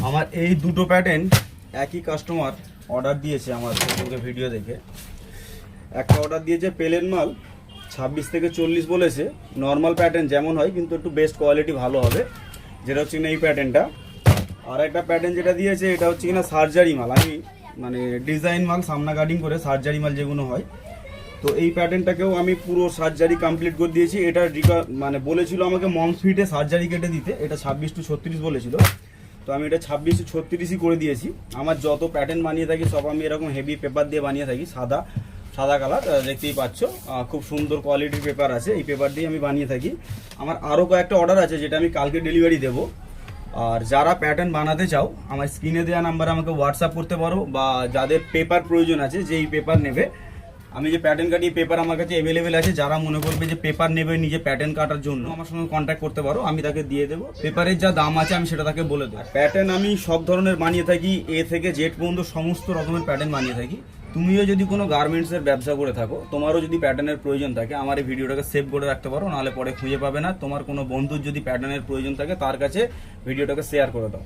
আমার এই দুটো প্যাটার্ন একই কাস্টমার অর্ডার দিয়েছে আমার ফেসবুকে ভিডিও দেখে। একটা অর্ডার দিয়েছে প্লেন মাল 26 থেকে 40 বলেছে, নর্মাল প্যাটার্ন যেমন হয় কিন্তু একটু বেস্ট কোয়ালিটি ভালো হবে, যেটা হচ্ছে কিনা এই প্যাটার্নটা। আর একটা প্যাটার্ন যেটা দিয়েছে এটা হচ্ছে কিনা সার্জারি মাল, আমি মানে ডিজাইন মাল সামনা কাটিং করে সার্জারি মাল যেগুলো হয়, তো এই প্যাটার্নটাকেও আমি পুরো সার্জারি কমপ্লিট করে দিয়েছি। এটা মানে বলেছিল আমাকে মমস ফিটে সার্জারি কেটে দিতে, এটা 26 to 36 বলেছিল, তো আমি এটা 26 to 36ই করে দিয়েছি। আমার যত প্যাটার্ন বানিয়ে থাকি সব আমি এরকম হেভি পেপার দিয়ে বানিয়ে থাকি, সাদা কালার দেখতেই পাচ্ছ, খুব সুন্দর কোয়ালিটির পেপার আছে, এই পেপার দিয়ে আমি বানিয়ে থাকি। আমার আরও কয়েকটা অর্ডার আছে যেটা আমি কালকে ডেলিভারি দেবো। আর যারা প্যাটার্ন বানাতে চাও আমার স্ক্রিনে দেওয়া নাম্বারে আমাকে হোয়াটসঅ্যাপ করতে পারো, বা যাদের পেপার প্রয়োজন আছে যে এই পেপার নেবে, আমি যে প্যাটার্ন কাটি পেপার আমার কাছে অ্যাভেলেবেল আছে, যারা মনে করবে যে পেপার নেবে নিজে প্যাটার্ন কাটার জন্য আমার সঙ্গে কন্ট্যাক্ট করতে পারো, আমি তাকে দিয়ে দেবো। পেপারের যা দাম আছে আমি সেটা তাকে বলে দেবো। প্যাটার্ন আমি সব ধরনের বানিয়ে থাকি, এ থেকে জেড পর্যন্ত সমস্ত রকমের প্যাটার্ন বানিয়ে থাকি। তুমিও যদি কোনো গার্মেন্টসের ব্যবসা করে থাকো, তোমারও যদি প্যাটার্নের প্রয়োজন থাকে, আমার এই ভিডিওটাকে সেভ করে রাখতে পারো, নাহলে পরে খুঁজে পাবে না। তোমার কোনো বন্ধুর যদি প্যাটার্নের প্রয়োজন থাকে তার কাছে ভিডিওটাকে শেয়ার করে দাও।